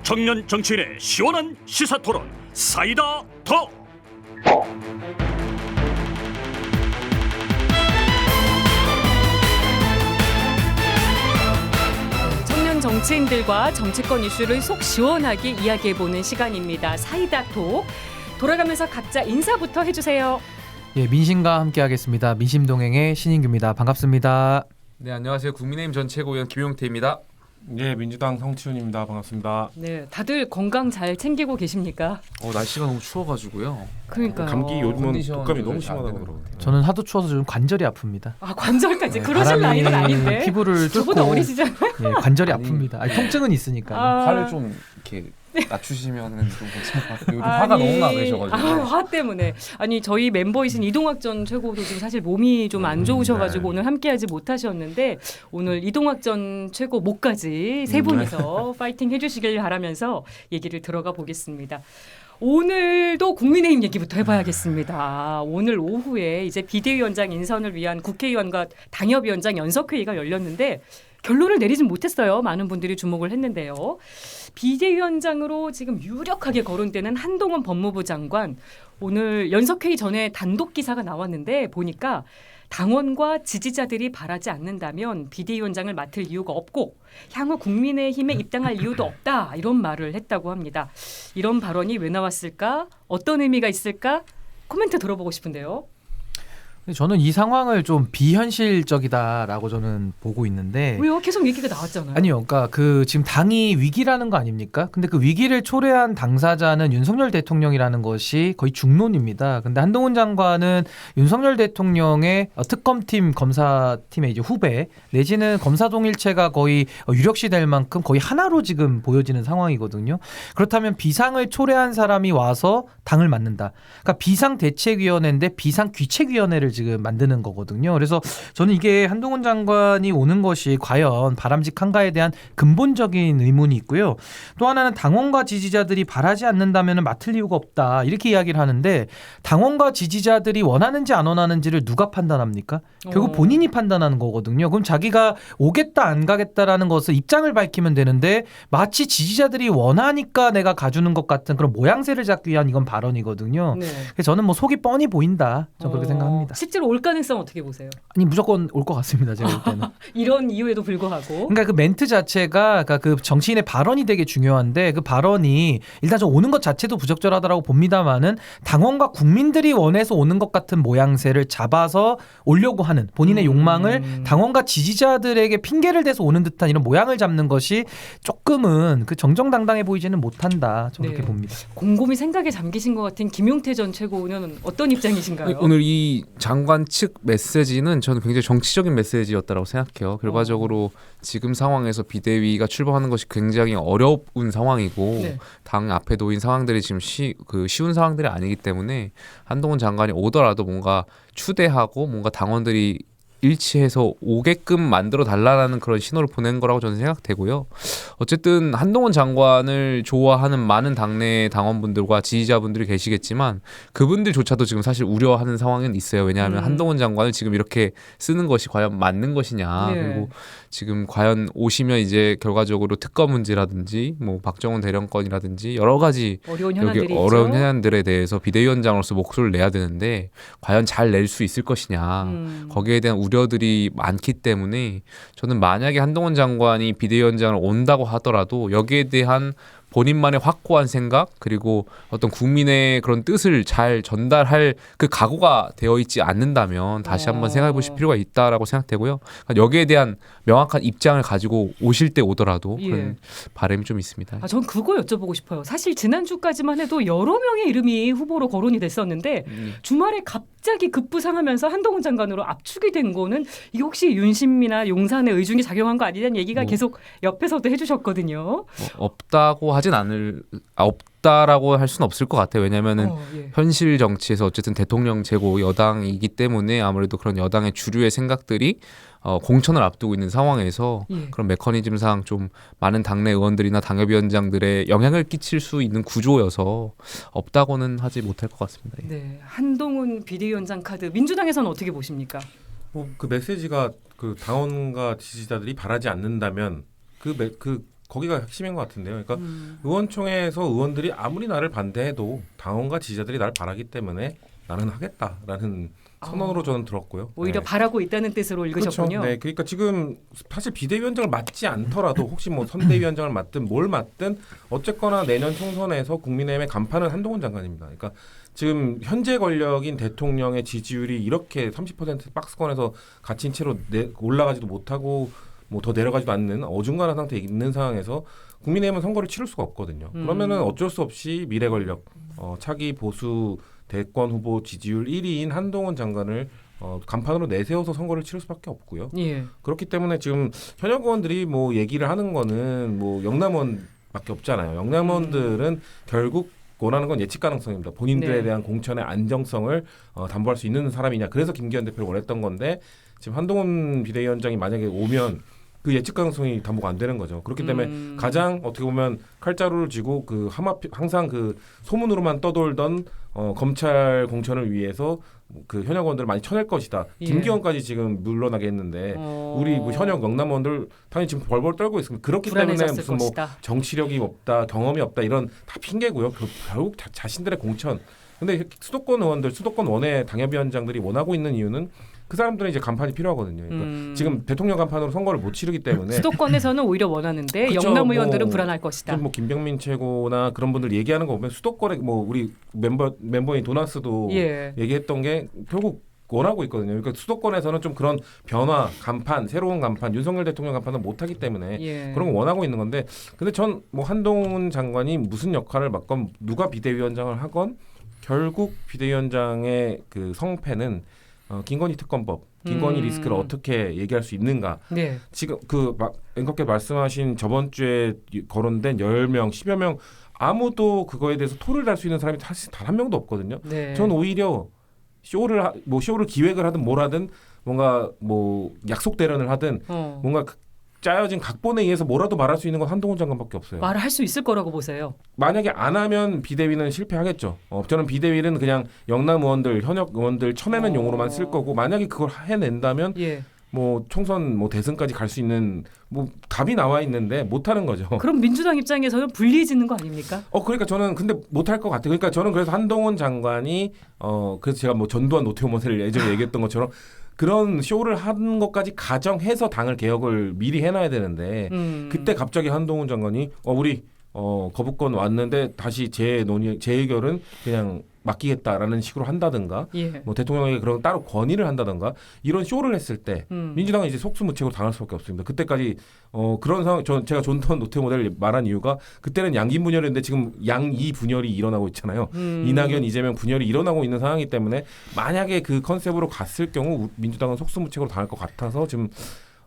청년 정치인의 시원한 시사토론 사이다 더. 청년 정치인들과 정치권 이슈를 속 시원하게 이야기해보는 시간입니다. 사이다 톡. 돌아가면서 각자 인사부터 해주세요. 예, 민심과 함께하겠습니다. 민심동행의 신인규입니다. 반갑습니다. 네, 안녕하세요. 국민의힘 전 최고위원 김용태입니다. 네, 민주당 성치훈입니다. 반갑습니다. 네, 다들 건강 잘 챙기고 계십니까? 날씨가 너무 추워가지고요. 그러니까요. 감기 요즘은 컨디션이 독감이 너무 잘 안 심하다고 되는 그러더라고요. 저는 하도 추워서 좀 관절이 아픕니다. 아, 관절까지 그러실 나이는 아닌데. 피부를 뚫고 저보다 어리시잖아요. 예, 관절이 아니, 아픕니다. 아니, 통증은 있으니까. 화를 좀 이렇게 낮추시면은 좀 괜찮을 것 같아요. 요즘 화가 너무 나셔가지고. 화 때문에. 아니, 저희 멤버이신 이동학 전 최고도 지금 사실 몸이 좀 안 좋으셔가지고 네. 오늘 함께하지 못하셨는데 오늘 이동학 전 최고 목까지 세 분이서 파이팅 해주시길 바라면서 얘기를 들어가 보겠습니다. 오늘도 국민의힘 얘기부터 해봐야겠습니다. 오늘 오후에 이제 비대위원장 인선을 위한 국회의원과 당협위원장 연석회의가 열렸는데 결론을 내리진 못했어요. 많은 분들이 주목을 했는데요. 비대위원장으로 지금 유력하게 거론되는 한동훈 법무부 장관, 오늘 연석회의 전에 단독 기사가 나왔는데 보니까 당원과 지지자들이 바라지 않는다면 비대위원장을 맡을 이유가 없고 향후 국민의힘에 입당할 이유도 없다, 이런 말을 했다고 합니다. 이런 발언이 왜 나왔을까? 어떤 의미가 있을까? 코멘트 들어보고 싶은데요. 저는 이 상황을 좀 비현실적이다라고 저는 보고 있는데. 왜요? 계속 얘기가 나왔잖아요. 아니요, 그러니까 그 지금 당이 위기라는 거 아닙니까? 근데 그 위기를 초래한 당사자는 윤석열 대통령이라는 것이 거의 중론입니다. 근데 한동훈 장관은 윤석열 대통령의 특검팀 검사팀의 이제 후배 내지는 검사 동일체가 거의 유력시 될 만큼 거의 하나로 지금 보여지는 상황이거든요. 그렇다면 비상을 초래한 사람이 와서 당을 맡는다. 그러니까 비상대책위원회인데 비상귀책위원회를 지금 만드는 거거든요. 그래서 저는 이게 한동훈 장관이 오는 것이 과연 바람직한가에 대한 근본적인 의문이 있고요. 또 하나는 당원과 지지자들이 바라지 않는다면 맡을 이유가 없다, 이렇게 이야기를 하는데 당원과 지지자들이 원하는지 안 원하는지를 누가 판단합니까? 결국 본인이 판단하는 거거든요. 그럼 자기가 오겠다 안 가겠다라는 것을 입장을 밝히면 되는데 마치 지지자들이 원하니까 내가 가주는 것 같은 그런 모양새를 잡기 위한 이건 발언이거든요. 네. 그래서 저는 뭐 속이 뻔히 보인다, 저는 그렇게 생각합니다. 실제로 올 가능성 어떻게 보세요? 아니, 무조건 올 것 같습니다, 제가 볼 때는. 이런 이유에도 불구하고. 그러니까 그 멘트 자체가, 그러니까 그 정치인의 발언이 되게 중요한데 그 발언이 일단 저 오는 것 자체도 부적절하다라고 봅니다만은 당원과 국민들이 원해서 오는 것 같은 모양새를 잡아서 오려고 하는 본인의 욕망을 당원과 지지자들에게 핑계를 대서 오는 듯한 이런 모양을 잡는 것이 조금은 그 정정당당해 보이지는 못한다, 저는 그렇게 봅니다. 곰곰이 생각에 잠기신 것 같은 김용태 전 최고는 어떤 입장이신가요? 오늘 이 장관 측 메시지는 저는 굉장히 정치적인 메시지였다고 생각해요. 결과적으로 지금 상황에서 비대위가 출범하는 것이 굉장히 어려운 상황이고 네. 당 앞에 놓인 상황들이 지금 쉬운 상황들이 아니기 때문에 한동훈 장관이 오더라도 뭔가 추대하고 뭔가 당원들이 일치해서 오게끔 만들어 달라는 그런 신호를 보낸 거라고 저는 생각되고요. 어쨌든 한동훈 장관을 좋아하는 많은 당내 당원분들과 지지자분들이 계시겠지만 그분들조차도 지금 사실 우려하는 상황은 있어요. 왜냐하면 한동훈 장관을 지금 이렇게 쓰는 것이 과연 맞는 것이냐. 네. 그리고 지금 과연 오시면 이제 결과적으로 특검 문제라든지 뭐 박정훈 대령건이라든지 여러 가지 어려운 여기 현안들이 어려운 있죠. 현안들에 대해서 비대위원장으로서 목소리를 내야 되는데 과연 잘 낼 수 있을 것이냐. 거기에 대한 우려들이 많기 때문에 저는 만약에 한동훈 장관이 비대위원장을 온다고 하더라도 여기에 대한 본인만의 확고한 생각 그리고 어떤 국민의 그런 뜻을 잘 전달할 그 각오가 되어 있지 않는다면 다시 한번 생각해 보실 필요가 있다라고 생각되고요. 그러니까 여기에 대한 명확한 입장을 가지고 오실 때 오더라도 그런 바람이 좀 있습니다. 전 그거 여쭤보고 싶어요. 사실 지난주까지만 해도 여러 명의 이름이 후보로 거론이 됐었는데 주말에 갑자기 급부상하면서 한동훈 장관으로 압축이 된 거는 이게 혹시 윤심이나 용산의 의중이 작용한 거 아니냐는 얘기가 계속 옆에서도 해주셨거든요. 없다고 하진 없다라고 할 수는 없을 것 같아요. 왜냐하면은 현실 정치에서 어쨌든 대통령 제고 여당이기 때문에 아무래도 그런 여당의 주류의 생각들이 공천을 앞두고 있는 상황에서 그런 메커니즘상 좀 많은 당내 의원들이나 당협위원장들의 영향을 끼칠 수 있는 구조여서 없다고는 하지 못할 것 같습니다. 네, 한동훈 비대위원장 카드 민주당에서는 어떻게 보십니까? 그 메시지가 그 당원과 지지자들이 바라지 않는다면 거기가 핵심인 것 같은데요. 그러니까 의원총회에서 의원들이 아무리 나를 반대해도 당원과 지지자들이 나를 바라기 때문에 나는 하겠다라는 선언으로 저는 들었고요. 오히려 네. 바라고 있다는 뜻으로 읽으셨군요. 그렇죠. 네, 그러니까 지금 사실 비대위원장을 맡지 않더라도 혹시 뭐 선대위원장을 맡든 뭘 맡든 어쨌거나 내년 총선에서 국민의힘의 간판은 한동훈 장관입니다. 그러니까 지금 현재 권력인 대통령의 지지율이 이렇게 30% 박스권에서 갇힌 채로 올라가지도 못하고 뭐 더 내려가지도 않는 어중간한 상태에 있는 상황에서 국민의힘은 선거를 치를 수가 없거든요. 그러면은 어쩔 수 없이 미래 권력, 차기 보수 대권 후보 지지율 1위인 한동훈 장관을 간판으로 내세워서 선거를 치를 수밖에 없고요. 예. 그렇기 때문에 지금 현역 의원들이 뭐 얘기를 하는 거는 뭐 영남원밖에 없잖아요. 영남원들은 결국 원하는 건 예측 가능성입니다. 본인들에 네. 대한 공천의 안정성을 담보할 수 있는 사람이냐. 그래서 김기현 대표를 원했던 건데 지금 한동훈 비대위원장이 만약에 오면 그 예측 가능성이 담보가 안 되는 거죠. 그렇기 때문에 가장 어떻게 보면 칼자루를 쥐고 항상 그 소문으로만 떠돌던 검찰 공천을 위해서 그 현역 의원들을 많이 쳐낼 것이다. 예. 김기현까지 지금 물러나게 했는데 우리 뭐 현역 영남 의원들 당연히 지금 벌벌 떨고 있습니다. 그렇기 때문에 무슨 뭐 정치력이 없다, 경험이 없다 이런 다 핑계고요. 결국 자신들의 공천. 근데 수도권 의원들, 수도권 원외 당협위원장들이 원하고 있는 이유는 그 사람들은 이제 간판이 필요하거든요. 그러니까 지금 대통령 간판으로 선거를 못 치르기 때문에 수도권에서는 오히려 원하는데 그쵸, 영남 의원들은 뭐, 불안할 것이다. 뭐 김병민 최고나 그런 분들 얘기하는 거 보면 수도권에 뭐 우리 멤버인 도나스도 예. 얘기했던 게 결국 원하고 있거든요. 그러니까 수도권에서는 좀 그런 변화, 간판, 새로운 간판, 윤석열 대통령 간판을 못하기 때문에 예. 그런 거 원하고 있는 건데, 근데 전 뭐 한동훈 장관이 무슨 역할을 맡건 누가 비대위원장을 하건 결국 비대위원장의 그 성패는 김건희 특검법, 김건희 리스크를 어떻게 얘기할 수 있는가. 네. 지금 앵커께 말씀하신 저번 주에 거론된 10명, 10여 명 아무도 그거에 대해서 토를 할 수 있는 사람이 사실 단 한 명도 없거든요. 네. 전 오히려 쇼를 기획을 하든 뭘 하든 뭔가 뭐 약속 대련을 하든 뭔가 짜여진 각본에 의해서 뭐라도 말할 수 있는 건 한동훈 장관밖에 없어요. 말을 할 수 있을 거라고 보세요. 만약에 안 하면 비대위는 실패하겠죠. 저는 비대위는 그냥 영남 의원들, 현역 의원들 쳐내는 용으로만 쓸 거고, 만약에 그걸 해낸다면 예. 뭐 총선 뭐 대선까지 갈 수 있는 뭐 답이 나와 있는데 못 하는 거죠. 그럼 민주당 입장에서는 불리해지는 거 아닙니까? 그러니까 저는 근데 못 할 것 같아요. 그러니까 저는 그래서 한동훈 장관이 그래서 제가 뭐 전두환 노태우 모델을 예전에 얘기했던 것처럼 그런 쇼를 하는 것까지 가정해서 당을 개혁을 미리 해놔야 되는데 그때 갑자기 한동훈 장관이 우리 거부권 왔는데 다시 제 의결은 그냥 맡기겠다라는 식으로 한다든가 예. 뭐 대통령에게 그런 따로 건의를 한다든가 이런 쇼를 했을 때 민주당은 이제 속수무책으로 당할 수밖에 없습니다. 그때까지 그런 상황 제가 전두환 노태우 모델을 말한 이유가 그때는 양긴 분열인데 지금 양이 분열이 일어나고 있잖아요. 이낙연 이재명 분열이 일어나고 있는 상황이기 때문에 만약에 그 컨셉으로 갔을 경우 민주당은 속수무책으로 당할 것 같아서 지금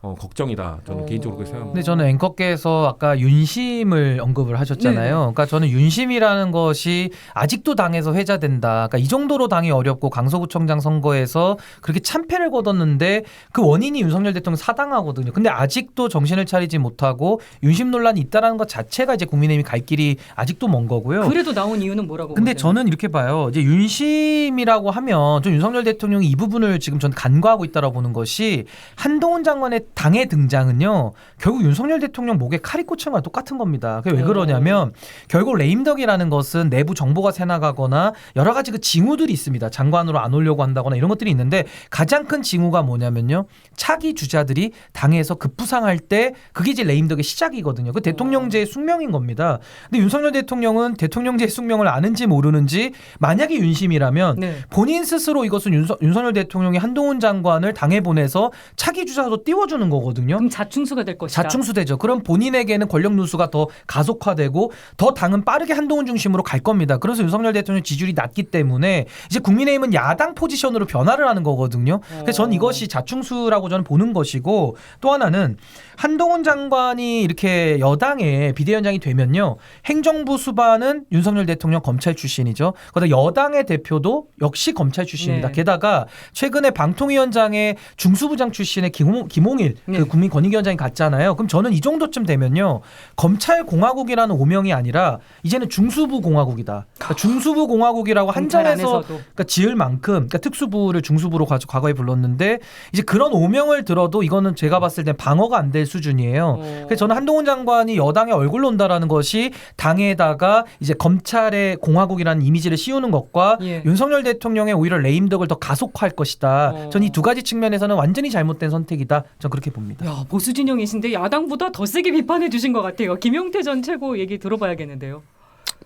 걱정이다. 저는 개인적으로 그렇게 생각합니다. 근데 저는 앵커께서 아까 윤심을 언급을 하셨잖아요. 네네. 그러니까 저는 윤심이라는 것이 아직도 당에서 회자된다. 그러니까 이 정도로 당이 어렵고 강서구청장 선거에서 그렇게 참패를 거뒀는데 그 원인이 윤석열 대통령 사당하거든요. 근데 아직도 정신을 차리지 못하고 윤심 논란이 있다라는 것 자체가 이제 국민의힘이 갈 길이 아직도 먼 거고요. 그래도 나온 이유는 뭐라고 근데 보세요? 저는 이렇게 봐요. 이제 윤심이라고 하면 좀 윤석열 대통령이 이 부분을 지금 전 간과하고 있다라고 보는 것이 한동훈 장관의 당의 등장은요. 결국 윤석열 대통령 목에 칼이 꽂힌 거랑 똑같은 겁니다. 그게 왜 그러냐면 결국 레임덕이라는 것은 내부 정보가 새나가거나 여러 가지 그 징후들이 있습니다. 장관으로 안 오려고 한다거나 이런 것들이 있는데 가장 큰 징후가 뭐냐면요. 차기 주자들이 당에서 급부상할 때 그게 이제 레임덕의 시작이거든요. 그 대통령제의 숙명인 겁니다. 근데 윤석열 대통령은 대통령제의 숙명을 아는지 모르는지 만약에 윤심이라면 네. 본인 스스로 이것은 윤석열 대통령이 한동훈 장관을 당에 보내서 차기 주자로 띄워주는 거거든요. 그럼 자충수가 될 것이다. 자충수되죠. 그럼 본인에게는 권력 누수가 더 가속화되고 더 당은 빠르게 한동훈 중심으로 갈 겁니다. 그래서 윤석열 대통령 지지율이 낮기 때문에 이제 국민의힘은 야당 포지션으로 변화를 하는 거거든요. 그래서 저는 이것이 자충수라고 저는 보는 것이고 또 하나는 한동훈 장관이 이렇게 여당의 비대위원장이 되면요. 행정부 수반은 윤석열 대통령 검찰 출신이죠. 그러다 여당의 대표도 역시 검찰 출신입니다. 네. 게다가 최근에 방통위원장의 중수부장 출신의 김홍일 5일 네. 그 국민권익위원장이 갔잖아요. 그럼 저는 이 정도쯤 되면요. 검찰공화국이라는 오명이 아니라 이제는 중수부공화국이다. 그러니까 중수부공화국이라고 검찰 한자에서 안에서도. 그러니까 지을 만큼 그러니까 특수부를 중수부로 과거에 불렀는데 이제 그런 오명을 들어도 이거는 제가 봤을 때 방어가 안 될 수준이에요. 그래서 저는 한동훈 장관이 여당의 얼굴로 온다라는 것이 당에다가 이제 검찰의 공화국이라는 이미지를 씌우는 것과 예. 윤석열 대통령의 오히려 레임덕을 더 가속화할 것이다. 전 이 두 가지 측면에서는 완전히 잘못된 선택이다. 전 그렇게 봅니다. 야, 보수 진영이신데 야당보다 더 세게 비판해 주신 것 같아요. 김용태 전 최고 얘기 들어봐야겠는데요.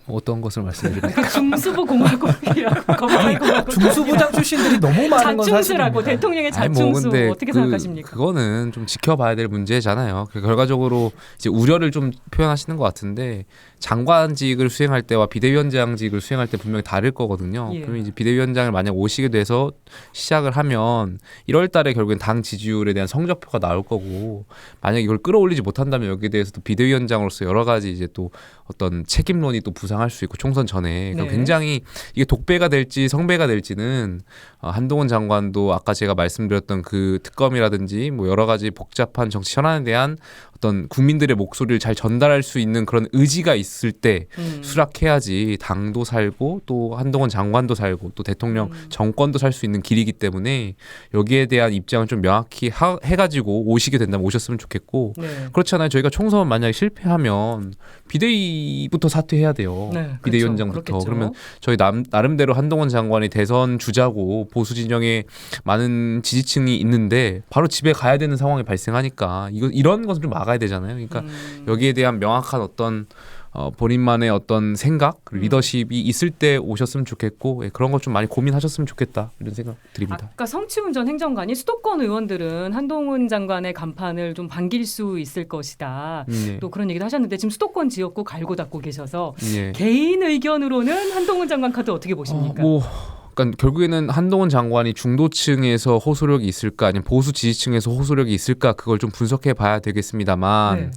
어떤 것을 말씀드릴까요? 그 중수부 공화국이라고 검찰 공화국 중수부장 출신들이 너무 많은 건 자충수라고 사실입니다. 대통령의 아니, 자충수 근데 어떻게 생각하십니까? 그거는 좀 지켜봐야 될 문제잖아요. 결과적으로 이제 우려를 좀 표현하시는 것 같은데 장관직을 수행할 때와 비대위원장직을 수행할 때 분명히 다를 거거든요. 예. 그러면 이제 비대위원장을 만약 오시게 돼서 시작을 하면 1월달에 결국엔 당 지지율에 대한 성적표가 나올 거고 만약 이걸 끌어올리지 못한다면 여기에 대해서도 비대위원장으로서 여러 가지 이제 또 어떤 책임론이 또 부상할 수 있고 총선 전에 그러니까 네. 굉장히 이게 독배가 될지 성배가 될지는 한동훈 장관도 아까 제가 말씀드렸던 그 특검이라든지 뭐 여러 가지 복잡한 정치 현안에 대한 어떤 국민들의 목소리를 잘 전달할 수 있는 그런 의지가 있을 때 수락해야지 당도 살고 또 한동훈 장관도 살고 또 대통령 정권도 살 수 있는 길이기 때문에 여기에 대한 입장을 좀 명확히 해가지고 오시게 된다면 오셨으면 좋겠고 네. 그렇잖아요. 저희가 총선 만약에 실패하면 비대위부터 사퇴해야 돼요. 네, 비대위원장부터. 그렇죠. 그러면 저희 나름대로 한동훈 장관이 대선 주자고 보수 진영에 많은 지지층이 있는데 바로 집에 가야 되는 상황이 발생하니까 이런 것을 좀 막아야 되잖아요. 그러니까 여기에 대한 명확한 어떤 본인만의 어떤 생각, 리더십이 있을 때 오셨으면 좋겠고 그런 것 좀 많이 고민하셨으면 좋겠다 이런 생각 드립니다. 아까 성치훈 전 행정관이 수도권 의원들은 한동훈 장관의 간판을 좀 반길 수 있을 것이다. 네. 또 그런 얘기도 하셨는데 지금 수도권 지역구 갈고 닦고 계셔서 예. 개인 의견으로는 한동훈 장관 카드 어떻게 보십니까? 그러니까 결국에는 한동훈 장관이 중도층에서 호소력이 있을까 아니면 보수 지지층에서 호소력이 있을까 그걸 좀 분석해 봐야 되겠습니다만 네.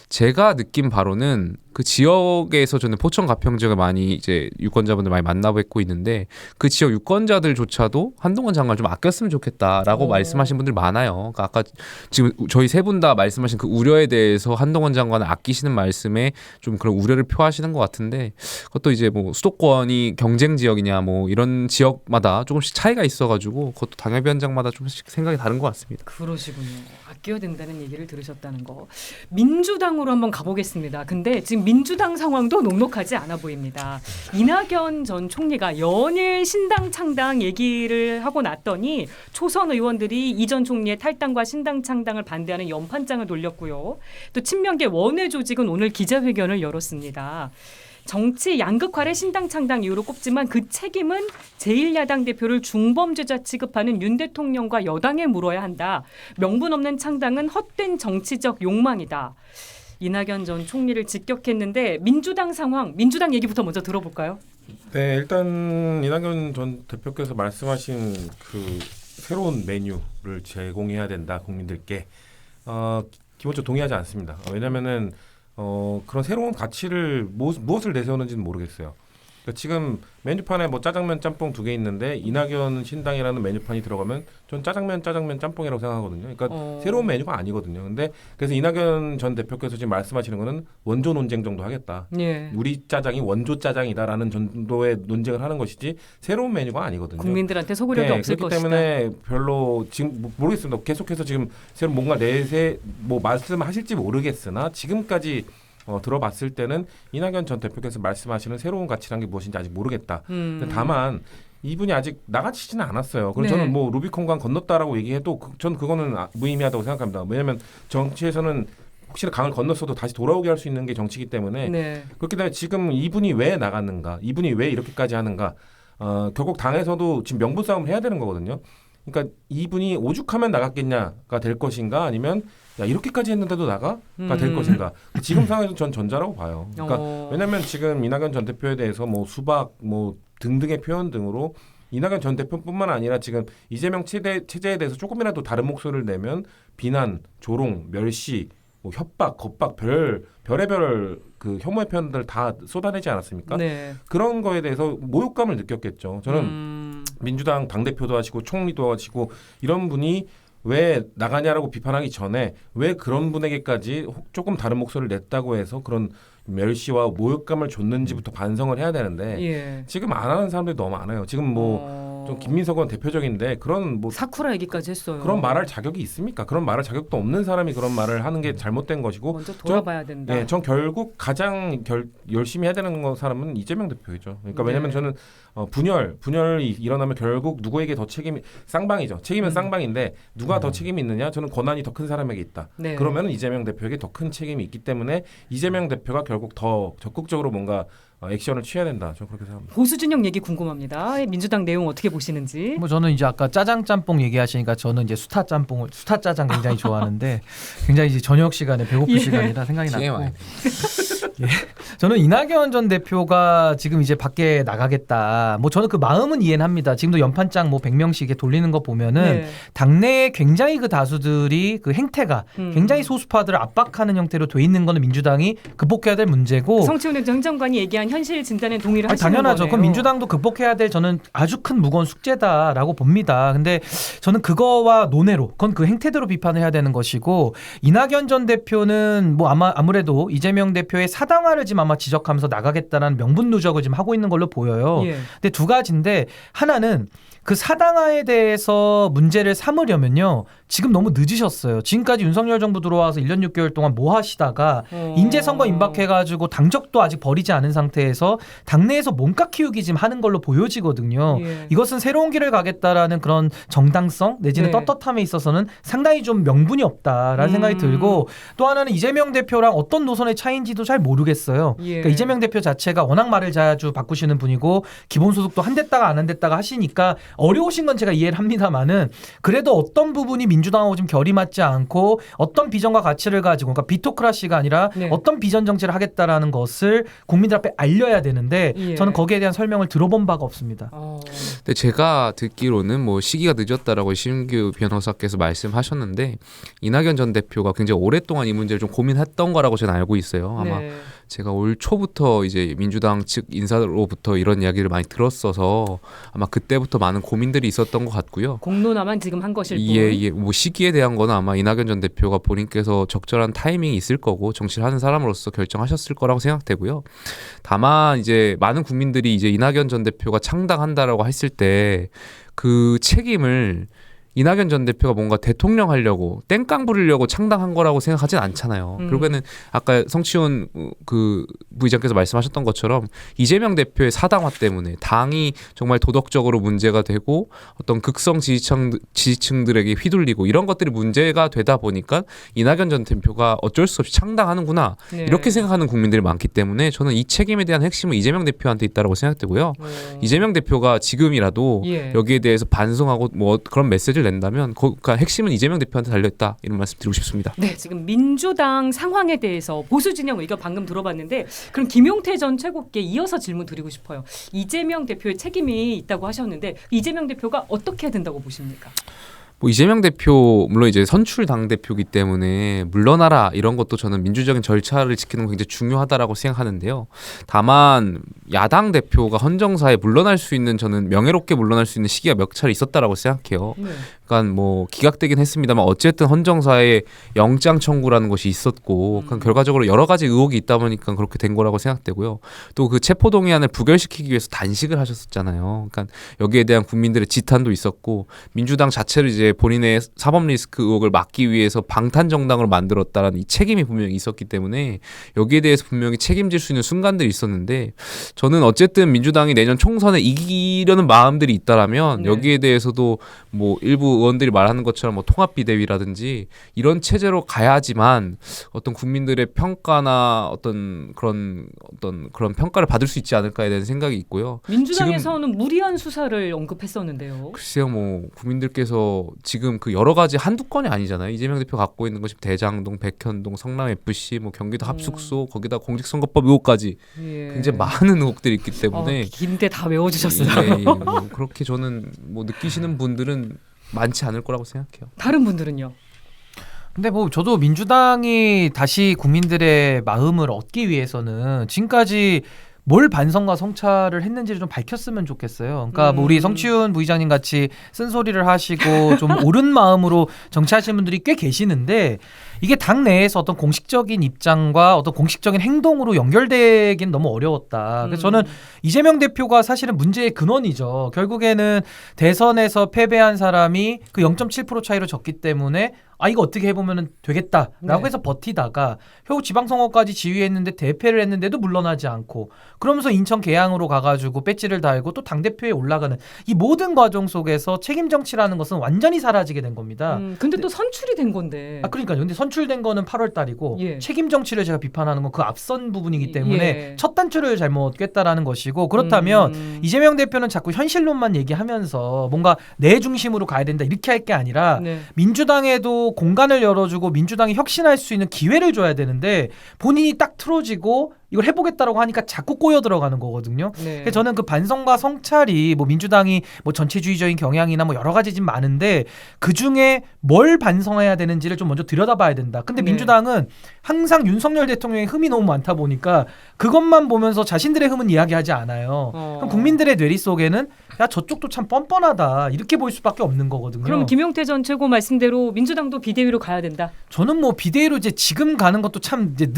제가 느낀 바로는 그 지역에서 저는 포천 가평 지역을 많이 이제 유권자분들 많이 만나뵙고 있는데 그 지역 유권자들조차도 한동훈 장관을 좀 아꼈으면 좋겠다라고 말씀하신 분들 많아요. 그러니까 아까 지금 저희 세 분 다 말씀하신 그 우려에 대해서 한동훈 장관을 아끼시는 말씀에 좀 그런 우려를 표하시는 것 같은데 그것도 이제 뭐 수도권이 경쟁 지역이냐 뭐 이런 지역마다 조금씩 차이가 있어가지고 그것도 당협위원장마다 조금씩 생각이 다른 것 같습니다. 그러시군요. 아껴야 된다는 얘기를 들으셨다는 거. 민주당으로 한번 가보겠습니다. 근데 지금 민주당 상황도 녹록하지 않아 보입니다. 이낙연 전 총리가 연일 신당 창당 얘기를 하고 났더니 초선 의원들이 이 전 총리의 탈당과 신당 창당을 반대하는 연판장을 돌렸고요. 또 친명계 원외 조직은 오늘 기자회견을 열었습니다. 정치 양극화를 신당 창당 이유로 꼽지만 그 책임은 제1야당 대표를 중범죄자 취급하는 윤 대통령과 여당에 물어야 한다. 명분 없는 창당은 헛된 정치적 욕망이다. 이낙연 전 총리를 직격했는데 민주당 상황, 민주당 얘기부터 먼저 들어볼까요? 네, 일단 이낙연 전 대표께서 말씀하신 그 새로운 메뉴를 제공해야 된다 국민들께 기본적으로 동의하지 않습니다. 왜냐하면은 그런 새로운 가치를 무엇을 내세우는지는 모르겠어요. 그러니까 지금 메뉴판에 뭐 짜장면, 짬뽕 2개 있는데 이낙연 신당이라는 메뉴판이 들어가면 전 짜장면, 짬뽕이라고 생각하거든요. 그러니까 새로운 메뉴가 아니거든요. 근데 그래서 이낙연 전 대표께서 지금 말씀하시는 거는 원조 논쟁 정도 하겠다. 예. 우리 짜장이 원조 짜장이다라는 정도의 논쟁을 하는 것이지 새로운 메뉴가 아니거든요. 국민들한테 속으려도 없을 그렇기 것이다. 때문에 별로 지금 모르겠습니다. 계속해서 지금 새로 뭔가 뭐 말씀하실지 모르겠으나 지금까지 들어봤을 때는 이낙연 전 대표께서 말씀하시는 새로운 가치란 게 무엇인지 아직 모르겠다. 다만 이분이 아직 나가시지는 않았어요. 그래서 네. 저는 뭐 루비콘강 건넜다라고 얘기해도 저는 그거는 무의미하다고 생각합니다. 왜냐하면 정치에서는 혹시나 강을 건넜어도 다시 돌아오게 할 수 있는 게 정치이기 때문에 네. 그렇기 때문에 지금 이분이 왜 나갔는가, 이분이 왜 이렇게까지 하는가, 결국 당에서도 지금 명분 싸움을 해야 되는 거거든요. 그러니까 이분이 오죽하면 나갔겠냐가 될 것인가 아니면 야 이렇게까지 했는데도 나가가 될 것인가. 지금 상황에서 전 전자라고 봐요. 그러니까 왜냐하면 지금 이낙연 전 대표에 대해서 뭐 수박 뭐 등등의 표현 등으로 이낙연 전 대표뿐만 아니라 지금 이재명 체제에 대해서 조금이라도 다른 목소리를 내면 비난, 조롱, 멸시, 뭐 협박, 겁박, 별의별 그 혐오의 표현들 다 쏟아내지 않았습니까? 네. 그런 거에 대해서 모욕감을 느꼈겠죠. 저는 민주당 당대표도 하시고 총리도 하시고 이런 분이 왜 나가냐라고 비판하기 전에 왜 그런 분에게까지 조금 다른 목소리를 냈다고 해서 그런 멸시와 모욕감을 줬는지부터 반성을 해야 되는데 예. 지금 안 하는 사람들이 너무 많아요. 지금 뭐 좀 김민석 의원 대표적인데 그런 뭐 사쿠라 얘기까지 했어요. 그런 말할 자격이 있습니까? 그런 말할 자격도 없는 사람이 그런 말을 하는 게 잘못된 것이고 먼저 돌아봐야 된다. 네, 전 결국 가장 열심히 해야 되는 사람은 이재명 대표이죠. 그러니까 왜냐하면 저는 분열이 일어나면 결국 누구에게 더 책임이 쌍방이죠. 책임은 쌍방인데 누가 더 책임이 있느냐? 저는 권한이 더 큰 사람에게 있다. 네. 그러면 이재명 대표에게 더 큰 책임이 있기 때문에 이재명 대표가 결국 더 적극적으로 뭔가 액션을 취해야 된다. 저는 그렇게 생각합니다. 보수 진영 얘기 궁금합니다. 민주당 내용 어떻게 보시는지. 뭐 저는 이제 아까 짜장 짬뽕 얘기하시니까 저는 이제 수타 짜장 굉장히 좋아하는데 굉장히 이제 저녁 시간에 배고플 시간이라 생각이 났고. 예. 저는 이낙연 전 대표가 지금 이제 밖에 나가겠다. 뭐 저는 그 마음은 이해는 합니다. 지금도 연판장 뭐 100명씩 이렇게 돌리는 거 보면은 네. 당내에 굉장히 그 다수들이 그 행태가 굉장히 소수파들을 압박하는 형태로 돼 있는 거는 민주당이 극복해야 될 문제고. 성치훈 행정관이 얘기한 현실 진단에 동의를 하시는 당연하죠. 거네요. 그럼 민주당도 극복해야 될 저는 아주 큰 무거운 숙제다라고 봅니다. 근데 저는 그거와 논외로 그건 그 행태대로 비판을 해야 되는 것이고 이낙연 전 대표는 뭐 아무래도 이재명 대표의 사당화를 지금 아마 지적하면서 나가겠다는 명분 누적을 지금 하고 있는 걸로 보여요. 예. 근데 두 가지인데 하나는 그 사당화에 대해서 문제를 삼으려면요. 지금 너무 늦으셨어요. 지금까지 윤석열 정부 들어와서 1년 6개월 동안 뭐 하시다가 인재선거 임박해가지고 당적도 아직 버리지 않은 상태에서 당내에서 몸값 키우기 지금 하는 걸로 보여지거든요. 예. 이것은 새로운 길을 가겠다라는 그런 정당성 내지는 네. 떳떳함에 있어서는 상당히 좀 명분이 없다라는 생각이 들고 또 하나는 이재명 대표랑 어떤 노선의 차이인지도 잘 모르겠어요. 예. 그러니까 이재명 대표 자체가 워낙 말을 자주 바꾸시는 분이고 기본소득도 한 됐다가 안 됐다가 하시니까 어려우신 건 제가 이해를 합니다만은 그래도 어떤 부분이 민주당하고 좀 결이 맞지 않고 어떤 비전과 가치를 가지고 그러니까 비토크라시가 아니라 네. 어떤 비전 정치를 하겠다라는 것을 국민들 앞에 알려야 되는데 예. 저는 거기에 대한 설명을 들어본 바가 없습니다. 근데 제가 듣기로는 뭐 시기가 늦었다라고 심규 변호사께서 말씀하셨는데 이낙연 전 대표가 굉장히 오랫동안 이 문제를 좀 고민했던 거라고 저는 알고 있어요. 아마 네. 제가 올 초부터 이제 민주당 측 인사로부터 이런 이야기를 많이 들었어서 아마 그때부터 많은 고민들이 있었던 것 같고요. 공론화만 지금 한 것일 뿐. 예. 뭐 시기에 대한 거는 아마 이낙연 전 대표가 본인께서 적절한 타이밍이 있을 거고 정치를 하는 사람으로서 결정하셨을 거라고 생각되고요. 다만 이제 많은 국민들이 이제 이낙연 전 대표가 창당한다라고 했을 때 그 책임을 이낙연 전 대표가 뭔가 대통령 하려고 땡깡 부리려고 창당한 거라고 생각하진 않잖아요. 결국에는 아까 성치훈 그 부의장께서 말씀하셨던 것처럼 이재명 대표의 사당화 때문에 당이 정말 도덕적으로 문제가 되고 어떤 극성 지지층들에게 휘둘리고 이런 것들이 문제가 되다 보니까 이낙연 전 대표가 어쩔 수 없이 창당하는구나 네. 이렇게 생각하는 국민들이 많기 때문에 저는 이 책임에 대한 핵심은 이재명 대표한테 있다고 생각되고요. 이재명 대표가 지금이라도 예. 여기에 대해서 반성하고 뭐 그런 메시지를 낸다면 그러니까 핵심은 이재명 대표한테 달려있다 이런 말씀 드리고 싶습니다. 네, 지금 민주당 상황에 대해서 보수 진영 의견 방금 들어봤는데 그럼 김용태 전 최고께 이어서 질문 드리고 싶어요. 이재명 대표의 책임이 있다고 하셨는데 이재명 대표가 어떻게 해야 된다고 보십니까? 뭐 이재명 대표 물론 이제 선출 당 대표이기 때문에 물러나라 이런 것도 저는 민주적인 절차를 지키는 건 굉장히 중요하다라고 생각하는데요. 다만 야당 대표가 헌정사에 물러날 수 있는 저는 명예롭게 물러날 수 있는 시기가 몇 차례 있었다라고 생각해요. 네. 그러니까 뭐 기각되긴 했습니다만 어쨌든 헌정사에 영장 청구라는 것이 있었고 결과적으로 여러 가지 의혹이 있다 보니까 그렇게 된 거라고 생각되고요. 또 그 체포동의안을 부결시키기 위해서 단식을 하셨었잖아요. 그러니까 여기에 대한 국민들의 지탄도 있었고 민주당 자체를 이제 본인의 사법 리스크 의혹을 막기 위해서 방탄 정당으로 만들었다라는 이 책임이 분명히 있었기 때문에 여기에 대해서 분명히 책임질 수 있는 순간들이 있었는데 저는 어쨌든 민주당이 내년 총선에 이기려는 마음들이 있다라면 네. 여기에 대해서도 뭐 일부 의원들이 말하는 것처럼 뭐 통합비대위라든지 이런 체제로 가야지만 어떤 국민들의 평가나 어떤 그런 평가를 받을 수 있지 않을까에 대한 생각이 있고요. 민주당에서는 무리한 수사를 언급했었는데요. 글쎄요, 뭐 국민들께서 지금 그 여러 가지 한두 건이 아니잖아요. 이재명 대표 갖고 있는 것이 대장동, 백현동, 성남 FC, 뭐 경기도 합숙소, 거기다 공직선거법 의혹까지 예. 굉장히 많은 의혹들이 있기 때문에 긴데 다 외워주셨어요. 예, 뭐 그렇게 저는 뭐 느끼시는 분들은 많지 않을 거라고 생각해요. 다른 분들은요? 근데 뭐 저도 민주당이 다시 국민들의 마음을 얻기 위해서는 지금까지 뭘 반성과 성찰을 했는지를 좀 밝혔으면 좋겠어요. 그러니까 뭐 우리 성치훈 부의장님 같이 쓴소리를 하시고 좀 옳은 마음으로 정치하시는 분들이 꽤 계시는데 이게 당 내에서 어떤 공식적인 입장과 어떤 공식적인 행동으로 연결되긴 너무 어려웠다. 그래서 저는 이재명 대표가 사실은 문제의 근원이죠. 결국에는 대선에서 패배한 사람이 그 0.7% 차이로 졌기 때문에 이거 어떻게 해보면 되겠다라고 네. 해서 버티다가 결국 지방선거까지 지휘했는데 대패를 했는데도 물러나지 않고 그러면서 인천 계양으로 가가지고 배지를 달고 또 당대표에 올라가는 이 모든 과정 속에서 책임 정치라는 것은 완전히 사라지게 된 겁니다. 근데 또 선출이 된 건데. 그러니까요. 근데 선출된 거는 8월 달이고 예. 책임 정치를 제가 비판하는 건 그 앞선 부분이기 때문에 예. 첫 단추를 잘못 꿰다라는 것이고 그렇다면 이재명 대표는 자꾸 현실론만 얘기하면서 뭔가 내 중심으로 가야 된다 이렇게 할 게 아니라 네. 민주당에도 공간을 열어주고 민주당이 혁신할 수 있는 기회를 줘야 되는데 본인이 딱 틀어지고 이걸 해보겠다라고 하니까 자꾸 꼬여 들어가는 거거든요. 네. 그래서 저는 그 반성과 성찰이 뭐 민주당이 뭐 전체주의적인 경향이나 뭐 여러 가지 좀 많은데 그 중에 뭘 반성해야 되는지를 좀 먼저 들여다봐야 된다. 근데 네. 민주당은 항상 윤석열 대통령의 흠이 너무 많다 보니까 그것만 보면서 자신들의 흠은 이야기하지 않아요. 그럼 국민들의 뇌리 속에는 야 저쪽도 참 뻔뻔하다 이렇게 보일 수밖에 없는 거거든요. 그럼 김용태 전 최고 말씀대로 민주당도 비대위로 가야 된다. 저는 뭐 비대위로 이제 지금 가는 것도 참 이제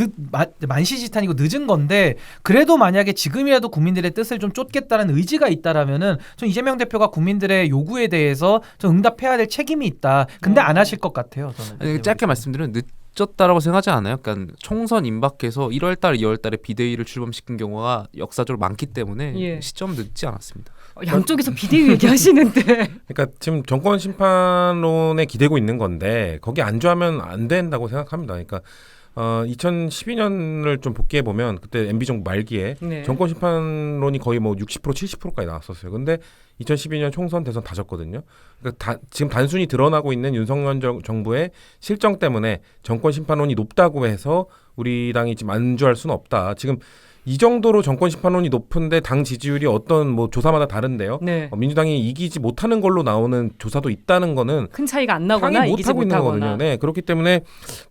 만시지탄이고 늦은 건데 그래도 만약에 지금이라도 국민들의 뜻을 좀 쫓겠다는 의지가 있다라면은 전 이재명 대표가 국민들의 요구에 대해서 좀 응답해야 될 책임이 있다. 근데 안 하실 것 같아요. 저는. 아니, 짧게 말씀드리면 늦었다라고 생각하지 않아요. 그러니까 총선 임박해서 1월달, 2월달에 비대위를 출범시킨 경우가 역사적으로 많기 때문에 예. 시점 늦지 않았습니다. 양쪽에서 비대위 얘기하시는데. 그러니까 지금 정권 심판론에 기대고 있는 건데 거기 안주하면 안 된다고 생각합니다. 그러니까 2012년을 좀 복귀해 보면 그때 MB 정부 말기에 네. 정권 심판론이 거의 뭐 60% 70%까지 나왔었어요. 근데 2012년 총선 대선 다 졌거든요. 그러니까 지금 단순히 드러나고 있는 윤석열 정부의 실정 때문에 정권 심판론이 높다고 해서 우리 당이 지금 안주할 수는 없다. 지금 이 정도로 정권 심판론이 높은데 당 지지율이 어떤 뭐 조사마다 다른데요. 네. 민주당이 이기지 못하는 걸로 나오는 조사도 있다는 거는 큰 차이가 안 나거나 당이 이기지 못하고 있는 못하거나. 거거든요. 네, 그렇기 때문에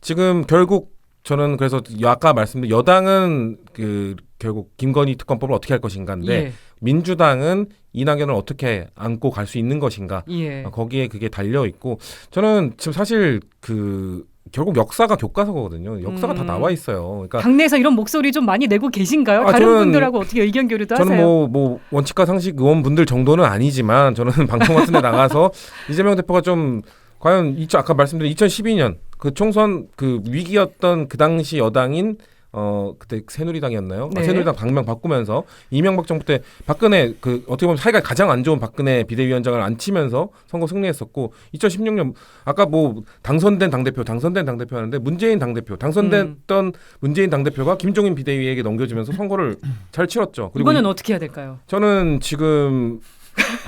지금 결국 저는 그래서 아까 말씀드린 여당은 그 결국 김건희 특검법을 어떻게 할 것인가인데 예. 민주당은 이낙연을 어떻게 안고 갈 수 있는 것인가 예. 거기에 그게 달려 있고 저는 지금 사실 그 결국 역사가 교과서거든요. 역사가 다 나와 있어요. 그러니까 당내에서 이런 목소리 좀 많이 내고 계신가요? 다른 저는- 분들하고 어떻게 의견 교류도 저는 하세요? 뭐 원칙과 상식 의원분들 정도는 아니지만 저는 방송 같은 데 나가서 이재명 대표가 좀 과연 아까 말씀드린 2012년 그 총선 그 위기였던 그 당시 여당인 그때 새누리당이었나요? 네. 새누리당 당명 바꾸면서 이명박 정부 때 박근혜 그 어떻게 보면 사이가 가장 안 좋은 박근혜 비대위원장을 앉히면서 선거 승리했었고 2016년 아까 뭐 당선된 당대표 하는데 문재인 당대표 당선됐던 문재인 당대표가 김종인 비대위에게 넘겨지면서 선거를 잘 치렀죠. 그리고 이번엔 어떻게 해야 될까요? 저는 지금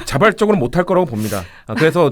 자발적으로 못할 거라고 봅니다. 그래서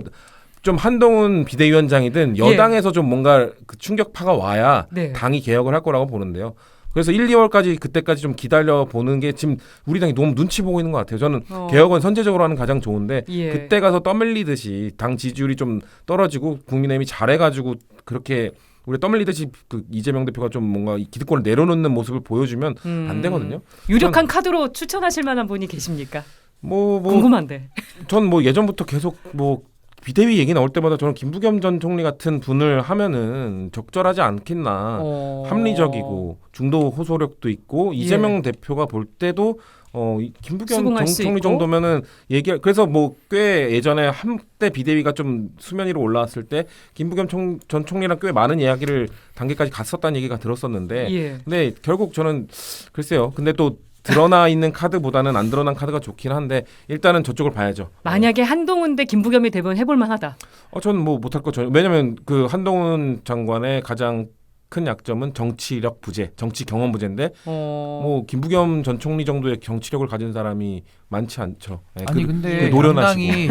좀 한동훈 비대위원장이든 여당에서 좀 뭔가 그 충격파가 와야 네. 당이 개혁을 할 거라고 보는데요. 그래서 1, 2월까지 그때까지 좀 기다려 보는 게 지금 우리 당이 너무 눈치 보고 있는 것 같아요. 저는 개혁은 선제적으로 하는 가장 좋은데 예. 그때 가서 떠밀리듯이 당 지지율이 좀 떨어지고 국민의힘이 잘해가지고 그렇게 우리 떠밀리듯이 그 이재명 대표가 좀 뭔가 기득권을 내려놓는 모습을 보여주면 안 되거든요. 유력한 카드로 추천하실 만한 분이 계십니까? 뭐 궁금한데. 전 뭐 예전부터 계속 뭐 비대위 얘기 나올 때마다 저는 김부겸 전 총리 같은 분을 하면은 적절하지 않겠나. 합리적이고 중도 호소력도 있고 이재명 대표가 볼 때도 김부겸 수긍할 전 수 총리 있고. 정도면은 그래서 뭐 꽤 예전에 한때 비대위가 좀 수면 위로 올라왔을 때 김부겸 전 총리랑 꽤 많은 이야기를 단계까지 갔었다는 얘기가 들었었는데 예. 근데 결국 저는 글쎄요. 근데 또 드러나 있는 카드보다는 안 드러난 카드가 좋긴 한데 일단은 저쪽을 봐야죠. 만약에 한동훈 대 김부겸이 되면 해볼 만하다. 저는 뭐 못할 거 전혀. 왜냐면 그 한동훈 장관의 가장 큰 약점은 정치력 부재, 정치 경험 부재인데 뭐 김부겸 전 총리 정도의 정치력을 가진 사람이 많지 않죠. 네, 아니 근데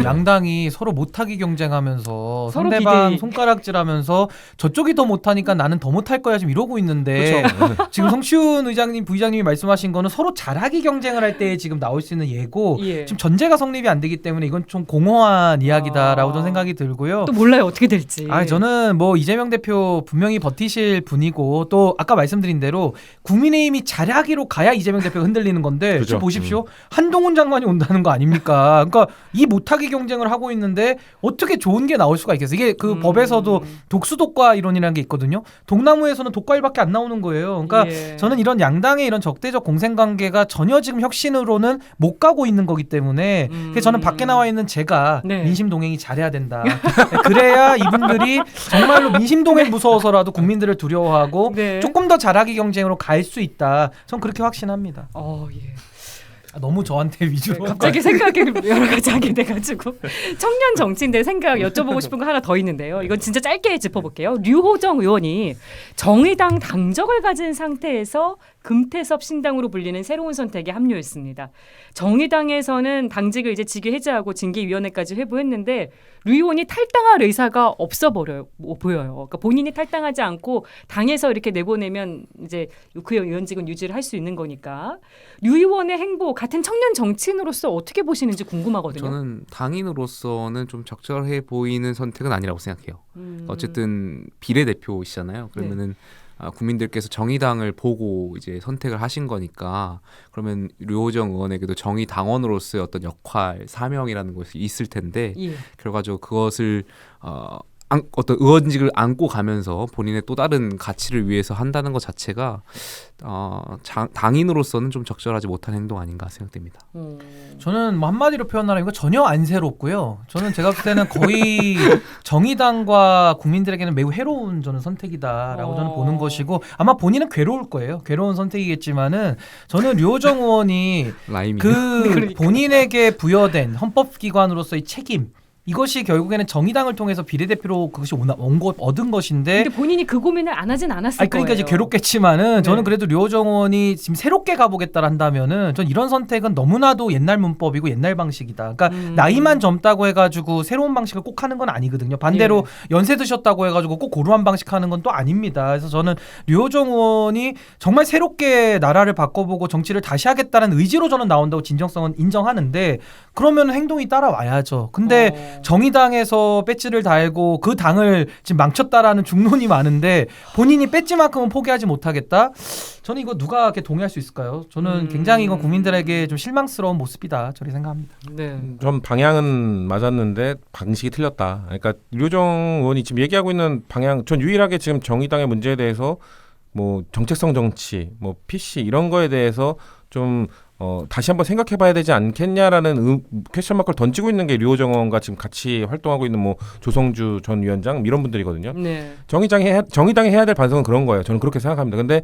양당이 서로 못하기 경쟁하면서 서로 상대방 비대위. 손가락질하면서 저쪽이 더 못하니까 나는 더 못할 거야 지금 이러고 있는데 그렇죠. 지금 성시훈 의장님 부의장님이 말씀하신 거는 서로 잘하기 경쟁을 할 때 지금 나올 수 있는 예고 예. 지금 전제가 성립이 안 되기 때문에 이건 좀 공허한 이야기다라고 저는 생각이 들고요. 또 몰라요 어떻게 될지. 저는 뭐 이재명 대표 분명히 버티실 분이고 또 아까 말씀드린 대로 국민의힘이 잘하기로 가야 이재명 대표가 흔들리는 건데 그죠. 지금 보십시오. 한동훈 장관이 온다는 거 아닙니까? 그러니까 이 못하기 경쟁을 하고 있는데 어떻게 좋은 게 나올 수가 있겠어요. 이게 그 법에서도 독수독과 이론이라는 게 있거든요. 독나무에서는 독과일밖에 안 나오는 거예요. 그러니까 예. 저는 이런 양당의 이런 적대적 공생관계가 전혀 지금 혁신으로는 못 가고 있는 거기 때문에 그래서 저는 밖에 나와 있는 제가 네. 민심동행이 잘해야 된다. 그래야 이분들이 정말로 민심동행 무서워서라도 국민들을 두려워하고 네. 조금 더 잘하기 경쟁으로 갈 수 있다. 전 그렇게 확신합니다. 예. 너무 저한테 위주로. 갑자기 생각이 여러 가지 하게 돼가지고 청년 정치인데 생각 여쭤보고 싶은 거 하나 더 있는데요. 이건 진짜 짧게 짚어볼게요. 류호정 의원이 정의당 당적을 가진 상태에서 금태섭 신당으로 불리는 새로운 선택에 합류했습니다. 정의당에서는 당직을 이제 직위 해제하고 징계위원회까지 회부했는데 류 의원이 탈당할 의사가 없어 보여요. 그러니까 본인이 탈당하지 않고 당에서 이렇게 내보내면 이제 그 의원직은 유지를 할 수 있는 거니까 류 의원의 행보 같은 청년 정치인으로서 어떻게 보시는지 궁금하거든요. 저는 당인으로서는 좀 적절해 보이는 선택은 아니라고 생각해요. 어쨌든 비례대표이시잖아요. 그러면은 국민들께서 정의당을 보고 이제 선택을 하신 거니까 그러면 류호정 의원에게도 정의당원으로서의 어떤 역할, 사명이라는 것이 있을 텐데 예. 결과적으로 그것을 어떤 의원직을 안고 가면서 본인의 또 다른 가치를 위해서 한다는 것 자체가 당인으로서는 좀 적절하지 못한 행동 아닌가 생각됩니다. 저는 뭐 한마디로 표현하라면 이거 전혀 안 새롭고요. 저는 제가 볼 때는 거의 정의당과 국민들에게는 매우 해로운 저는 선택이다라고 저는 보는 것이고 아마 본인은 괴로울 거예요. 괴로운 선택이겠지만은 저는 류호정 의원이 라임이 그 본인에게 부여된 헌법기관으로서의 책임 이것이 결국에는 정의당을 통해서 비례대표로 그것이 얻은 것인데 근데 본인이 그 고민을 안 하진 않았을 아니, 그러니까 거예요. 이제 괴롭겠지만은 저는 네. 그래도 류호정 의원이 지금 새롭게 가보겠다 한다면은 전 이런 선택은 너무나도 옛날 문법이고 옛날 방식이다. 그러니까 나이만 젊다고 해가지고 새로운 방식을 꼭 하는 건 아니거든요. 반대로 연세 드셨다고 해가지고 꼭 고루한 방식 하는 건 또 아닙니다. 그래서 저는 류호정 의원이 정말 새롭게 나라를 바꿔보고 정치를 다시 하겠다는 의지로 저는 나온다고 진정성은 인정하는데 그러면 행동이 따라와야죠. 근데 정의당에서 배지를 달고 그 당을 지금 망쳤다라는 중론이 많은데 본인이 배지만큼은 포기하지 못하겠다. 저는 이거 누가 이렇게 동의할 수 있을까요? 저는 굉장히 이건 국민들에게 좀 실망스러운 모습이다. 저렇게 생각합니다. 네. 전 방향은 맞았는데 방식이 틀렸다. 그러니까 류호정 의원이 지금 얘기하고 있는 방향, 전 유일하게 지금 정의당의 문제에 대해서 뭐 정책성 정치, 뭐 PC 이런 거에 대해서 좀 다시 한번 생각해봐야 되지 않겠냐라는 퀘스천 마크를 던지고 있는 게 류호정 의원과 지금 같이 활동하고 있는 뭐 조성주 전 위원장 이런 분들이거든요. 네. 정의당이 해야 될 반성은 그런 거예요. 저는 그렇게 생각합니다. 근데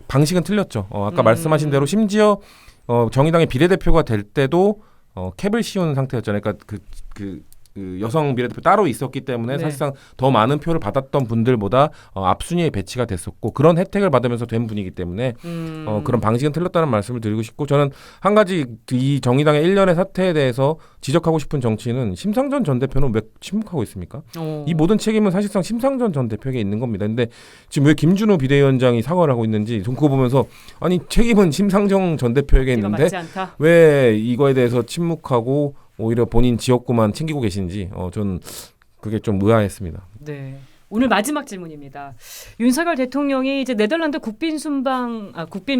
방식은 틀렸죠. 아까 말씀하신 대로 심지어 정의당의 비례대표가 될 때도 캡을 씌운 상태였잖아요. 그러니까 그 여성 비례대표 따로 있었기 때문에 네. 사실상 더 많은 표를 받았던 분들보다 앞순위에 배치가 됐었고 그런 혜택을 받으면서 된 분이기 때문에 그런 방식은 틀렸다는 말씀을 드리고 싶고 저는 한 가지 이 정의당의 일련의 사태에 대해서 지적하고 싶은 정치인은 심상전 전 대표는 왜 침묵하고 있습니까? 이 모든 책임은 사실상 심상전 전 대표에게 있는 겁니다. 근데 지금 왜 김준우 비대위원장이 사과를 하고 있는지 그거 보면서 아니 책임은 심상정 전 대표에게 있는데 맞지 않다. 왜 이거에 대해서 침묵하고 오히려 본인 지역구만 챙기고 계신지 전 그게 좀 의아했습니다. 네. 오늘 마지막 질문입니다. 윤석열 대통령이 이제 네덜란드 국빈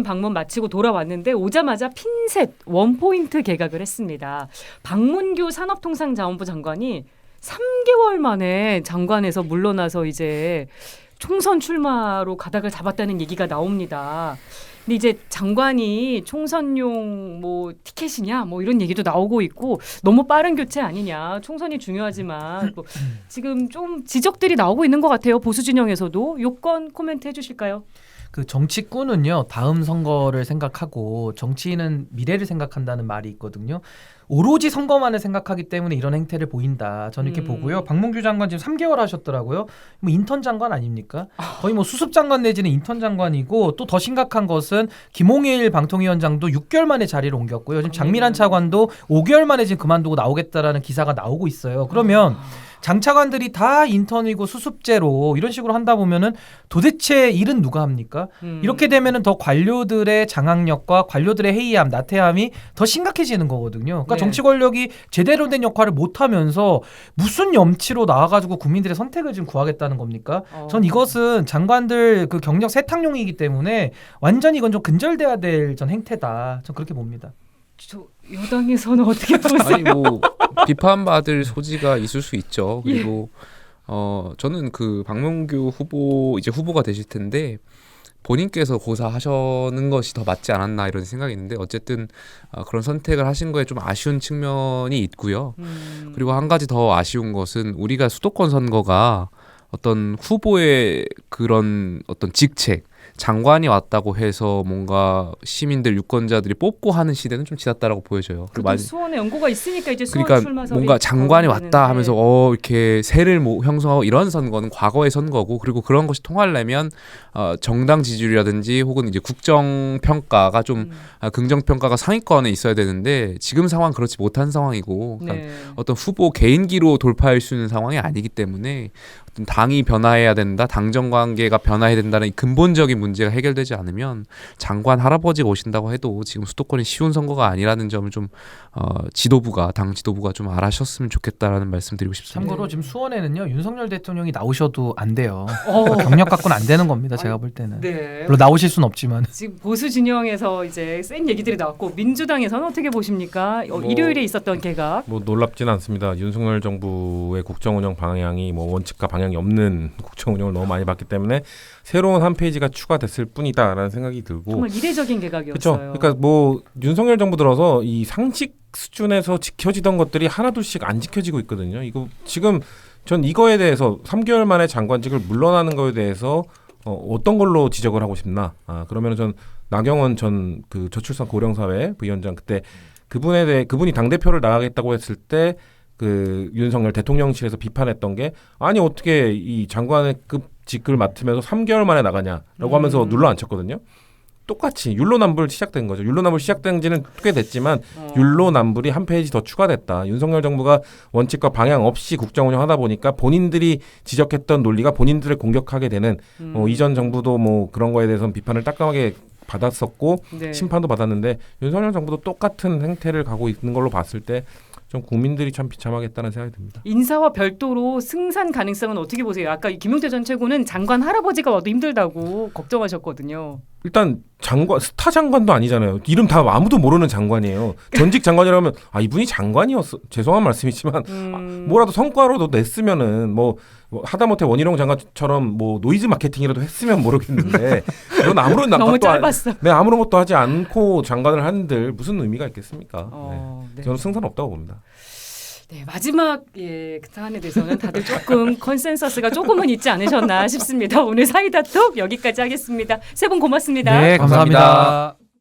방문 마치고 돌아왔는데 오자마자 핀셋 원포인트 개각을 했습니다. 박문규 산업통상자원부 장관이 3개월 만에 장관에서 물러나서 이제 총선 출마로 가닥을 잡았다는 얘기가 나옵니다. 근데 이제 장관이 총선용 뭐 티켓이냐 뭐 이런 얘기도 나오고 있고 너무 빠른 교체 아니냐. 총선이 중요하지만 뭐 지금 좀 지적들이 나오고 있는 것 같아요. 보수 진영에서도. 요건 코멘트 해주실까요? 그 정치꾼은요 다음 선거를 생각하고 정치인은 미래를 생각한다는 말이 있거든요. 오로지 선거만을 생각하기 때문에 이런 행태를 보인다. 저는 이렇게 보고요. 박문규 장관 지금 3개월 하셨더라고요. 뭐 인턴 장관 아닙니까? 거의 뭐 수습 장관 내지는 인턴 장관이고 또 더 심각한 것은 김홍일 방통위원장도 6개월 만에 자리를 옮겼고요. 지금 장미란 차관도 5개월 만에 지금 그만두고 나오겠다라는 기사가 나오고 있어요. 그러면 장차관들이 다 인턴이고 수습제로 이런 식으로 한다 보면은 도대체 일은 누가 합니까? 이렇게 되면은 더 관료들의 장악력과 관료들의 해이함, 나태함이 더 심각해지는 거거든요. 그러니까 네. 정치 권력이 제대로 된 역할을 못 하면서 무슨 염치로 나와가지고 국민들의 선택을 지금 구하겠다는 겁니까? 전 이것은 장관들 그 경력 세탁용이기 때문에 완전히 이건 좀 근절돼야 될 전 행태다. 전 그렇게 봅니다. 저 여당에서는 어떻게 보세요? 아니 뭐 비판받을 소지가 있을 수 있죠. 그리고 저는 그 박명규 후보 이제 후보가 되실 텐데 본인께서 고사하시는 것이 더 맞지 않았나 이런 생각이 있는데 어쨌든 그런 선택을 하신 거에 좀 아쉬운 측면이 있고요. 그리고 한 가지 더 아쉬운 것은 우리가 수도권 선거가 어떤 후보의 그런 어떤 직책 장관이 왔다고 해서 뭔가 시민들 유권자들이 뽑고 하는 시대는 좀 지났다라고 보여져요. 그래도 수원에 연고가 있으니까 이제 수원 그러니까 출마설이 뭔가 장관이 왔다 거론되는데. 하면서 이렇게 세를 형성하고 이런 선거는 과거의 선거고 그리고 그런 것이 통하려면 정당 지지율이라든지 혹은 이제 국정 평가가 좀 긍정 평가가 상위권에 있어야 되는데 지금 상황 그렇지 못한 상황이고 그러니까 네. 어떤 후보 개인기로 돌파할 수 있는 상황이 아니기 때문에 어떤 당이 변화해야 된다, 당정 관계가 변화해야 된다는 이 근본적인 문제가 해결되지 않으면 장관 할아버지가 오신다고 해도 지금 수도권이 쉬운 선거가 아니라는 점을 좀 지도부가 당 지도부가 좀 알아셨으면 좋겠다라는 말씀드리고 싶습니다. 참고로 지금 수원에는요 윤석열 대통령이 나오셔도 안 돼요. 그러니까 경력 갖고는 안 되는 겁니다. 제가 볼 때는. 네. 물론 나오실 수는 없지만. 지금 보수 진영에서 이제 센 얘기들이 나왔고 민주당에서는 어떻게 보십니까? 일요일에 있었던 개각. 뭐 놀랍지는 않습니다. 윤석열 정부의 국정운영 방향이 뭐 원칙과 방향이 없는 국정운영을 너무 많이 봤기 때문에 새로운 한 페이지가 추가됐을 뿐이다라는 생각이 들고. 정말 이례적인 개각이었어요. 그렇죠. 그러니까 뭐 윤석열 정부 들어서 이 상식 수준에서 지켜지던 것들이 하나둘씩 안 지켜지고 있거든요. 이거 지금 전 이거에 대해서 3개월 만에 장관직을 물러나는 거에 대해서 어떤 걸로 지적을 하고 싶나? 그러면은 전 나경원 전 그 저출산 고령사회 부위원장 그때 그분이 당 대표를 나가겠다고 했을 때 그 윤석열 대통령실에서 비판했던 게 아니 어떻게 이 장관의 직을 맡으면서 3개월 만에 나가냐라고 하면서 눌러앉혔거든요. 똑같이 율로남불 시작된 거죠. 율로남불 시작된 지는 꽤 됐지만 율로남불이 한 페이지 더 추가됐다. 윤석열 정부가 원칙과 방향 없이 국정운영 하다 보니까 본인들이 지적했던 논리가 본인들을 공격하게 되는 이전 정부도 뭐 그런 거에 대해서는 비판을 따끔하게 받았었고 네. 심판도 받았는데 윤석열 정부도 똑같은 행태를 가고 있는 걸로 봤을 때 좀 국민들이 참 비참하겠다는 생각이 듭니다. 인사와 별도로 승산 가능성은 어떻게 보세요? 아까 김용태 전 최고는 장관 할아버지가 와도 힘들다고 걱정하셨거든요. 일단 스타 장관도 아니잖아요. 이름 다 아무도 모르는 장관이에요. 전직 장관이라면 이분이 장관이었어. 죄송한 말씀이지만 뭐라도 성과로도 냈으면은 뭐 하다못해 원희룡 장관처럼 뭐 노이즈 마케팅이라도 했으면 모르겠는데 그건 아무런 너무 짧았어. 아무런 것도 하지 않고 장관을 한들 무슨 의미가 있겠습니까? 네. 저는 승산 없다고 봅니다. 네, 마지막 그 사안에 대해서는 다들 조금 컨센서스가 조금은 있지 않으셨나 싶습니다. 오늘 사이다톡 여기까지 하겠습니다. 세 분 고맙습니다. 네, 감사합니다. 감사합니다.